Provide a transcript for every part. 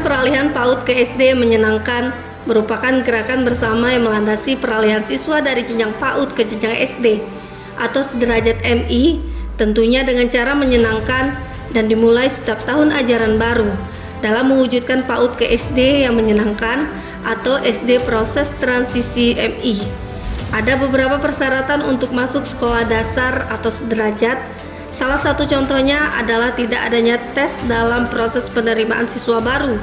peralihan PAUD ke SD menyenangkan merupakan gerakan bersama yang melandasi peralihan siswa dari jenjang PAUD ke jenjang SD atau sederajat MI, tentunya dengan cara menyenangkan dan dimulai setiap tahun ajaran baru dalam mewujudkan PAUD ke SD yang menyenangkan atau SD proses transisi MI. Ada beberapa persyaratan untuk masuk sekolah dasar atau sederajat. Salah satu contohnya adalah tidak adanya tes dalam proses penerimaan siswa baru.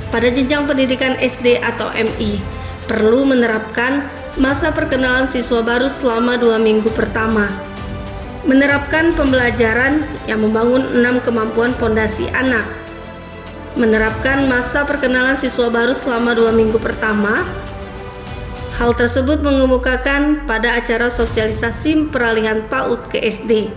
Pada jenjang pendidikan SD atau MI, perlu menerapkan masa perkenalan siswa baru selama 2 minggu pertama. Menerapkan pembelajaran yang membangun 6 kemampuan pondasi anak. Menerapkan masa perkenalan siswa baru selama 2 minggu pertama. Hal tersebut mengemukakan pada acara sosialisasi peralihan PAUD ke SD.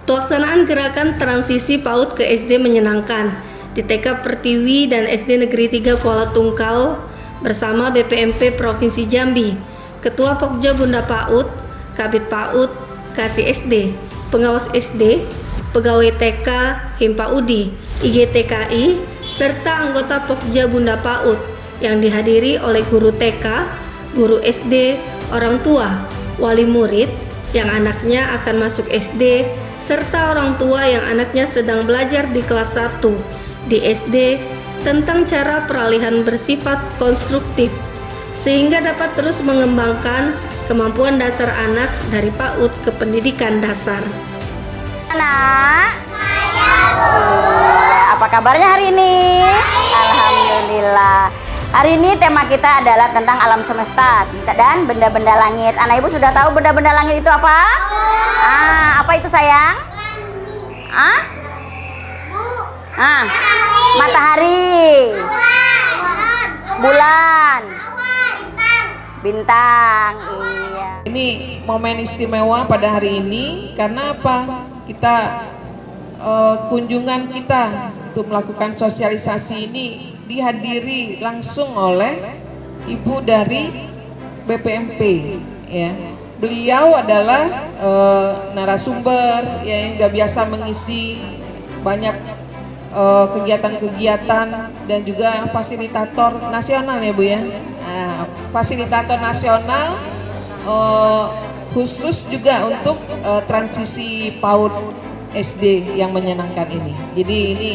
Pelaksanaan gerakan transisi PAUD ke SD menyenangkan di TK Pertiwi dan SD Negeri 3 Kuala Tungkal bersama BPMP Provinsi Jambi, Ketua Pokja Bunda PAUD, Kabid PAUD, Kasih SD, Pengawas SD, Pegawai TK, Himpa Udi, IGTKI, serta anggota Pokja Bunda PAUD yang dihadiri oleh guru TK, guru SD, orang tua, wali murid yang anaknya akan masuk SD, serta orang tua yang anaknya sedang belajar di kelas 1 di SD tentang cara peralihan bersifat konstruktif sehingga dapat terus mengembangkan kemampuan dasar anak dari PAUD ke pendidikan dasar. Anak, apa kabarnya hari ini? Alhamdulillah. Hari ini tema kita adalah tentang alam semesta dan benda-benda langit. Anak ibu sudah tahu benda-benda langit itu apa? Apa itu sayang? Matahari, bulan, bintang. Iya. Ini momen istimewa pada hari ini karena apa? Kita kunjungan kita untuk melakukan sosialisasi ini dihadiri langsung oleh ibu dari BPMP, ya. Beliau adalah narasumber yang sudah biasa mengisi banyak kegiatan-kegiatan dan juga fasilitator nasional ya Bu ya. Fasilitator nasional khusus juga untuk transisi PAUD SD yang menyenangkan ini. Jadi ini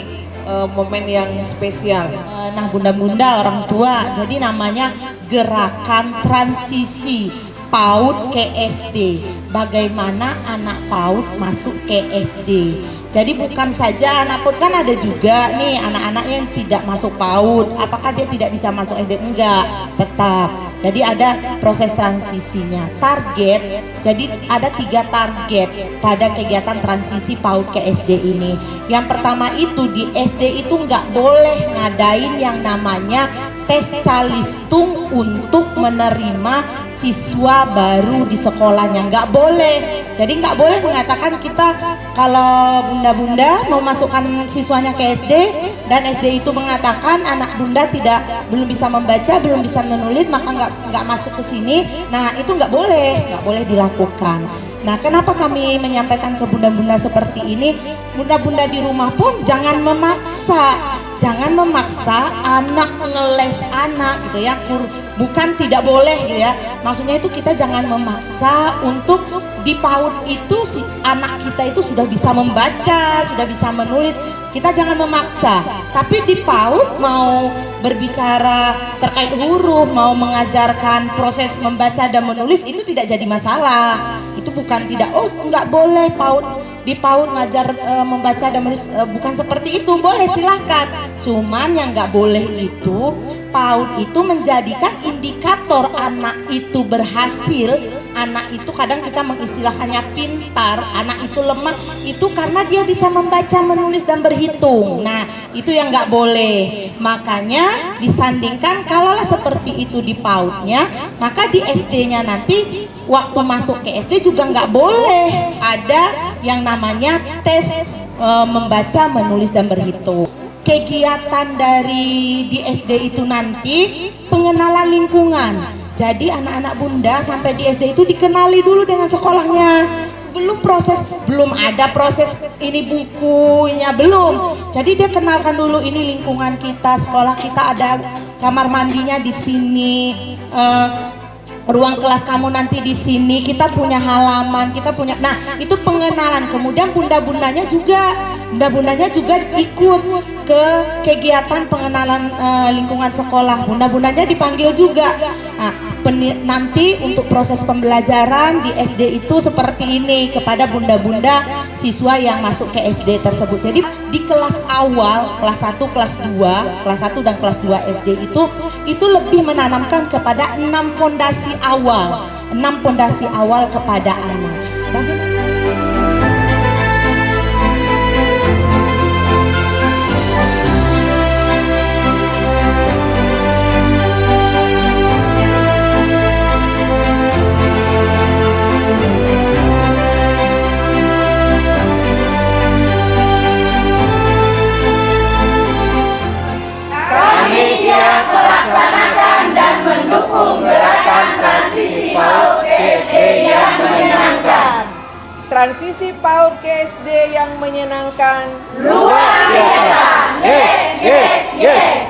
momen yang spesial. Nah bunda-bunda orang tua, jadi namanya gerakan transisi PAUD ke SD. Bagaimana anak PAUD masuk ke SD. Jadi bukan saja anak PAUD, kan ada juga nih anak-anak yang tidak masuk PAUD. Apakah dia tidak bisa masuk SD? Enggak, tetap. Jadi ada proses transisinya. Target, jadi ada 3 target pada kegiatan transisi PAUD ke SD ini. Yang pertama itu di SD itu nggak boleh ngadain yang namanya tes calistung untuk menerima siswa baru di sekolahnya, nggak boleh. Jadi nggak boleh mengatakan kita kalau bunda-bunda mau masukkan siswanya ke SD dan SD itu mengatakan anak bunda belum bisa membaca, belum bisa menulis, maka nggak masuk ke sini. Nah itu nggak boleh dilakukan. Nah kenapa kami menyampaikan ke bunda-bunda seperti ini? Bunda-bunda di rumah pun jangan memaksa anak ngeles anak gitu ya, bukan tidak boleh gitu ya. Maksudnya itu kita jangan memaksa untuk di PAUD itu si anak kita itu sudah bisa membaca, sudah bisa menulis. Kita jangan memaksa. Tapi di PAUD mau berbicara terkait huruf, mau mengajarkan proses membaca dan menulis itu tidak jadi masalah. Itu bukan tidak, oh nggak boleh di PAUD ngajar membaca dan menulis, bukan seperti itu. Boleh silahkan. Cuman yang nggak boleh itu PAUD itu menjadikan indikator anak itu berhasil. Anak itu kadang kita mengistilahkannya pintar, anak itu lemah, itu karena dia bisa membaca, menulis dan berhitung. Nah itu yang nggak boleh. Makanya disandingkan kalaulah seperti itu di PAUD-nya, maka di SD-nya nanti waktu masuk ke SD juga nggak boleh ada yang namanya tes membaca, menulis dan berhitung. Kegiatan dari di SD itu nanti pengenalan lingkungan. Jadi anak-anak bunda sampai di SD itu dikenali dulu dengan sekolahnya. belum ada proses ini bukunya belum. Jadi dia kenalkan dulu ini lingkungan kita, sekolah kita ada kamar mandinya di sini, ruang kelas kamu nanti di sini, kita punya halaman, kita punya. Nah, itu pengenalan. Kemudian bunda-bundanya juga ikut ke kegiatan pengenalan lingkungan sekolah. Bunda-bundanya dipanggil juga. Nah, nanti untuk proses pembelajaran di SD itu seperti ini kepada bunda-bunda siswa yang masuk ke SD tersebut. Jadi di kelas awal, kelas 1, kelas 2, kelas 1 dan kelas 2 SD itu lebih menanamkan kepada 6 fondasi awal kepada anak. Bagaimana? Transisi PAUD ke SD yang menyenangkan. Luar biasa. Yes.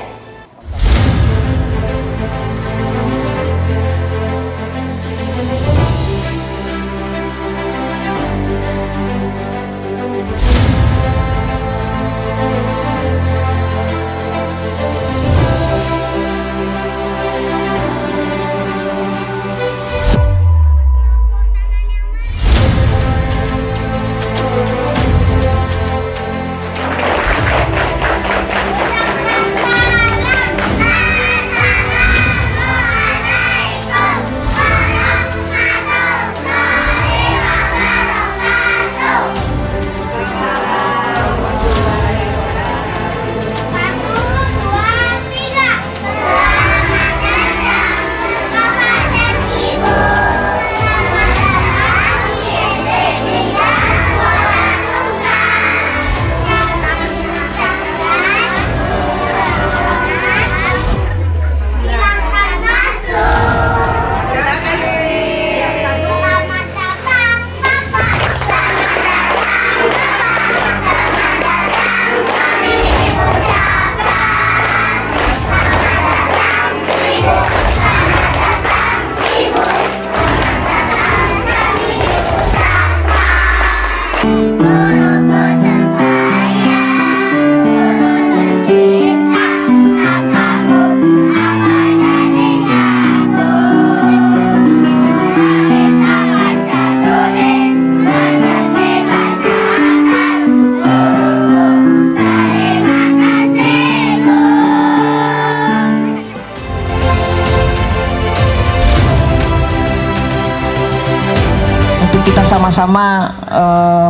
Kita sama-sama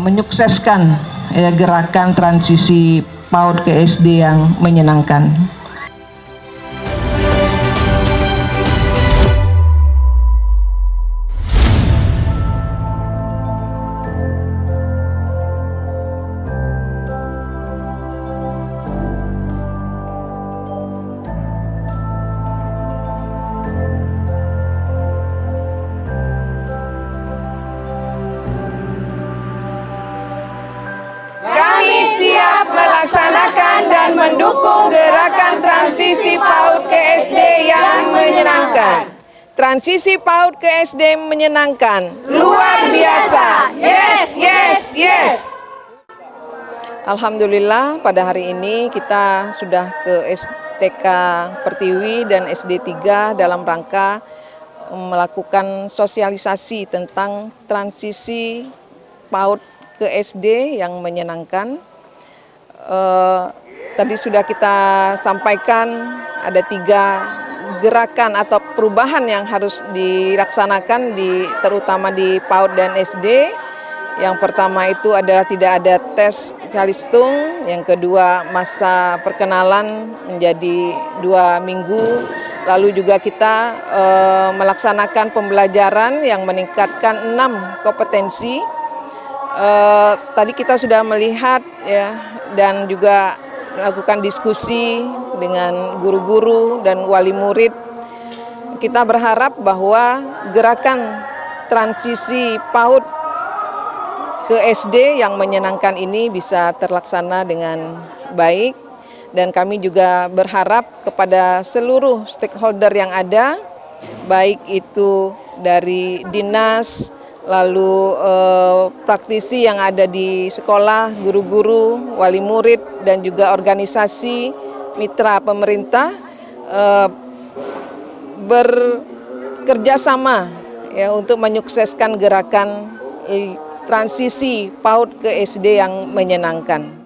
menyukseskan gerakan transisi PAUD ke SD yang menyenangkan. Melaksanakan dan mendukung gerakan transisi PAUD ke SD yang menyenangkan. Transisi PAUD ke SD menyenangkan. Luar biasa. Yes. Alhamdulillah pada hari ini kita sudah ke STK Pertiwi dan SD 3 dalam rangka melakukan sosialisasi tentang transisi PAUD ke SD yang menyenangkan. Tadi sudah kita sampaikan ada 3 gerakan atau perubahan yang harus dilaksanakan terutama di PAUD dan SD. Yang pertama itu adalah tidak ada tes calistung, yang kedua masa perkenalan menjadi 2 minggu, lalu juga kita melaksanakan pembelajaran yang meningkatkan 6 kompetensi. Tadi kita sudah melihat ya dan juga melakukan diskusi dengan guru-guru dan wali murid. Kita berharap bahwa gerakan transisi PAUD ke SD yang menyenangkan ini bisa terlaksana dengan baik, dan kami juga berharap kepada seluruh stakeholder yang ada, baik itu dari dinas, lalu praktisi yang ada di sekolah, guru-guru, wali murid, dan juga organisasi mitra pemerintah bekerja sama ya untuk menyukseskan gerakan transisi PAUD ke SD yang menyenangkan.